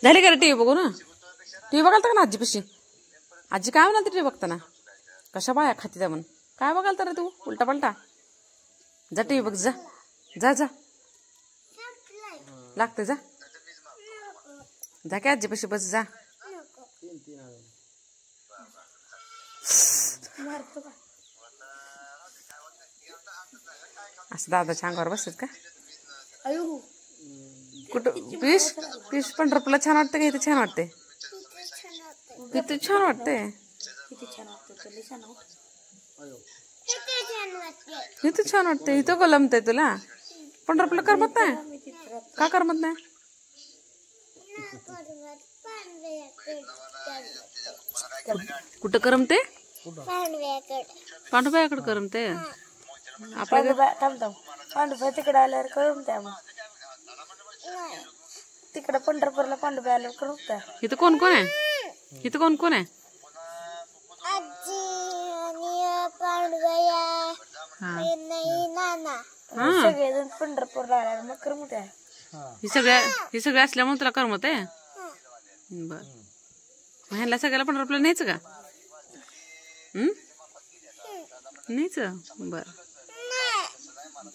झाले का रे टीव्ही बघू ना टीव्ही बघाल तर ना आजी पशी आजी काय म्हणाल टीव्ही बघताना कशा बाया खाती त्या म्हणून काय बघाल तर रे तू उलटा पलटा जा टीव्ही बघ जा जा जा लागते जा जा की आजी पशी बस जा असं दादाच्या अंगावर बसत का कुठं पिश पिश पंढरपूरला छान वाटतं का इथे छान वाटते किती छान वाटते इथे छान वाटते इथं गलमतंय तुला पंढरपूरला करमत नाही का करमत नाही कुठं करमते पांडुबाईकडे करमते पांडुबाई तिकडे आल्यावर करमत्या तिकडे पंढरपूरला पांडुबाई आल्यावर करमत्या इथं कोण कोण आहे इथं कोण कोण आहे सगळेजण पंढरपूरला आल्यावर मग करमत्या ही सगळे असल्यामुळे तुला करमत आहे बर ह्यांना सगळ्याला पंढरपूरला न्यायचं का न्यायचं बर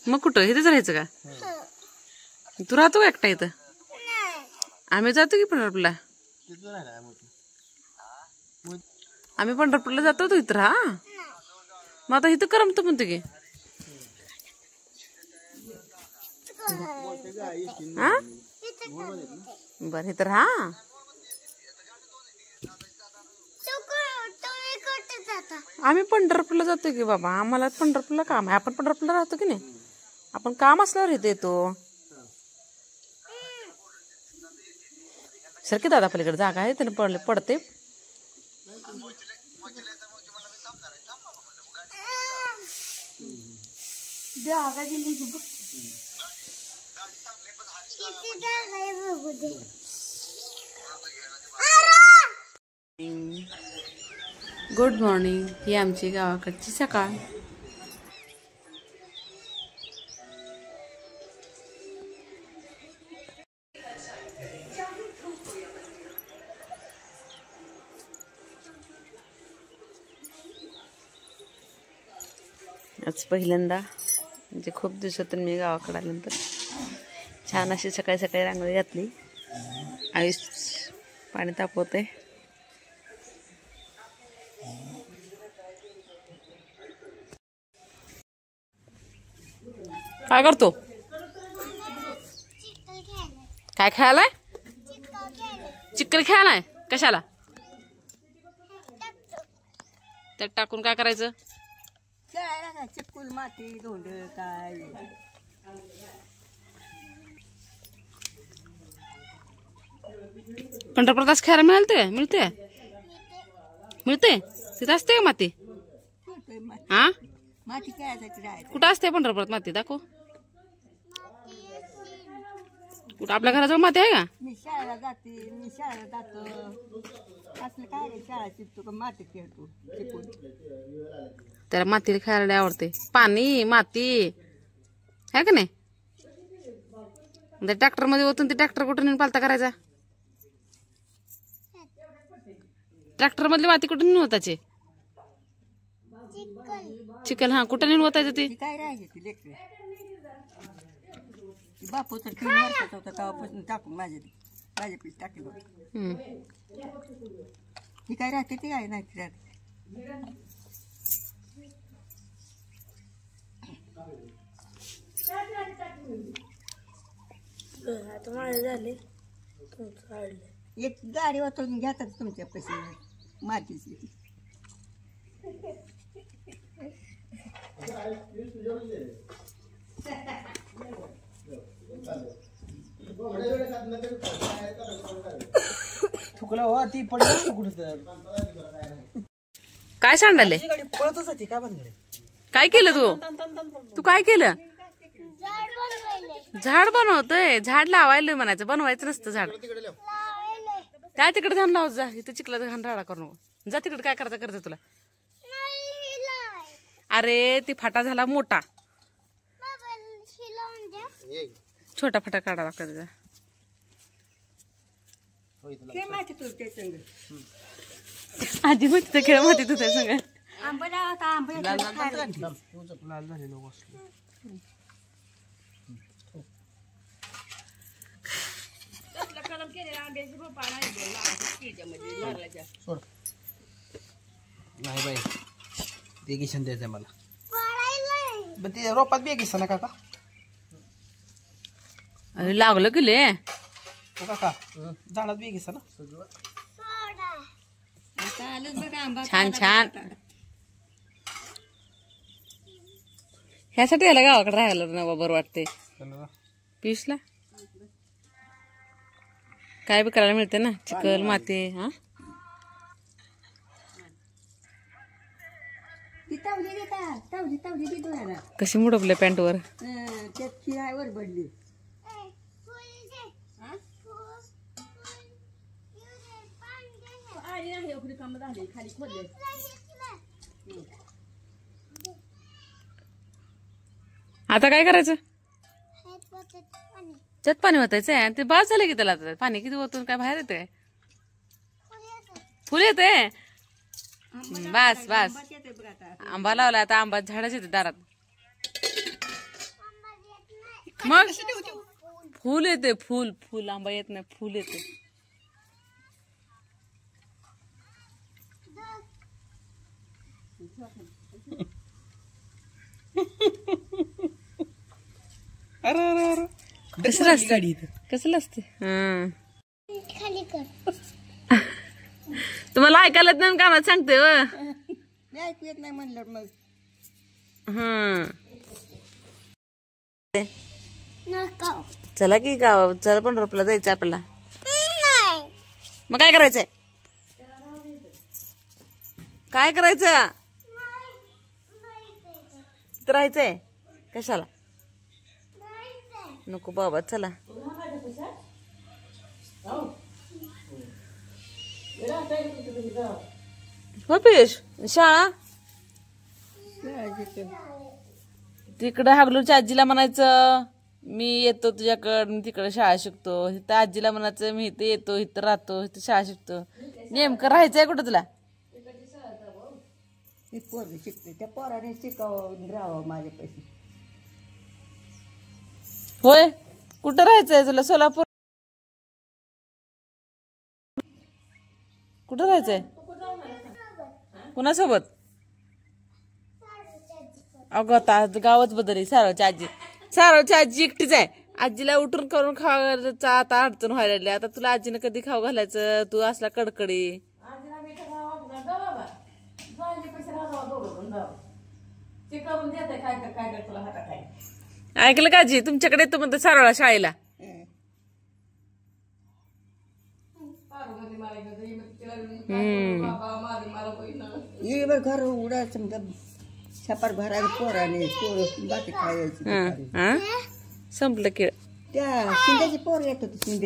मग कुठं इथेच राहायचं का तू राहतो का एकटा इथं आम्ही जातो की पंढरपूरला आम्ही पंढरपूरला जातो तू इथं राहा मग आता इथं करमतो म्हणतो की हा बर इथं राहा आम्ही पंढरपूरला जातो की बाबा आम्हाला पंढरपूरला काम आहे आपण पंढरपूरला राहतो की नाही आपण काम असल्यावर इथे येतो सरकी दादा पलीकडे जागा आहे त्याने पडते गुड मॉर्निंग ही आमची गावाकडची सकाळ आज पहिल्यांदा म्हणजे खूप दिवसातून मी गावाकडे आल्यानंतर छान अशी सकाळी सकाळी रांगोळी घातली आयुष पाणी तापवते काय करतो काय खेळायलाय चिक्कल खेळायलाय कशाला त्यात टाकून काय करायचं चिक्कल माती धोंड काय पंढरपुरात खेळायला मिळते तिथं असते का माती हा माती काय कुठं असते पंढरपुरात माती दाखव कुठं आपल्या घराजवळ माती आहे का मी शाळेला जातो असलं काय शाळा चिपतो का माती खेळतो चिकून त्याला मातीला खेळायला आवडते पाणी माती आहे का नाही ट्रॅक्टर मध्ये ओतून ते ट्रॅक्टर कुठं नेऊन पालता करायचा ट्रॅक्टर मधली माती कुठं नेऊन होताचे चिकल हा कुठं नेऊन होतायचं ते काय राहायचे ती लेकर बापू तर 3 वर्षाचा होता तेव्हापासून टाकून माझ्या पीठ टाकलं ती काय राहते ती काय नाही राहते आता माझे झाले एक गाडी वाचून घेतात तुमच्या पैसे मातीची फुकला हो ती पडली कुठे काय सांडाले पळतच होती काय बनले काय केलं तू काय केलं झाड बनवतोय झाड लावायला म्हणायचं बनवायचं नसतं झाड त्या तिकडे घाण लावत जा इथं चिखलात घाण राडा करू नको जा तिकडे काय करतं तुला अरे ती फाटा झाला मोठा छोटा फाटा काढा लागता त्याचा आधी मग तिथं खेळ माती तुझ्या सगळं नाही बाई बेगिशन द्यायचंय मला पण ते रोपात बेगिसन काका अरे लागलं की ले काका झाडात बेगिसन छान छान ह्यासाठी याला गावाकडे राहायला ना बरोबर वाटते पियुषला काय बी करायला मिळते ना चिखल माती हा कशी मुडपले पॅन्ट वर आता काय करायचं त्यात पाणी ओतायचंय ते बाद झालं की त्याला आता पाणी किती ओतून काय बाहेर येते फुल येते बस बस आंबा लावला आता आंबा झाडच येते दारात मग फुल येते फुल फुल आंबा येत नाही फुल येते अरे अरे अरे कसं असते कसं असते तुम्हाला ऐकायला नाही कानात सांगते ऐकू येत नाही म्हणलं मग चला की गाव चला पंढरपूरला जायचं आपल्याला मग काय करायचंय काय करायचं इथं राहायचंय कशाला नको बाबा चला हो पियुष शाळा तिकडे हागलूच्या आजीला म्हणायचं मी येतो तुझ्याकडं मी तिकडे शाळा शिकतो इथं आजीला म्हणायचं मी इथं येतो इथं राहतो इथं शाळा शिकतो नेमकं राहायचंय कुठं तुला पोरं शिकते त्या पोराने शिकावं राहावं माझ्या पैसे होय कुठं राहायचंय तुला सोलापूर कुठं राहायचंय कुणासोबत अगं आता गावच बदलली सारवची आजी एकटीच आहे आजीला उठून करून खावायचं आता अडचण व्हायला लागली आता तुला आजीनं कधी खाऊ घालायचं तू असला कडकडी ऐकलं का आजी तुमच्याकडे येतो म्हणतो सारवळा शाळेला ये बरं घर उडा समजा छपार भरायला पोराने पोरं बाकी खायची संपलं की त्या शिंद्याची पोर येत होती शिंदे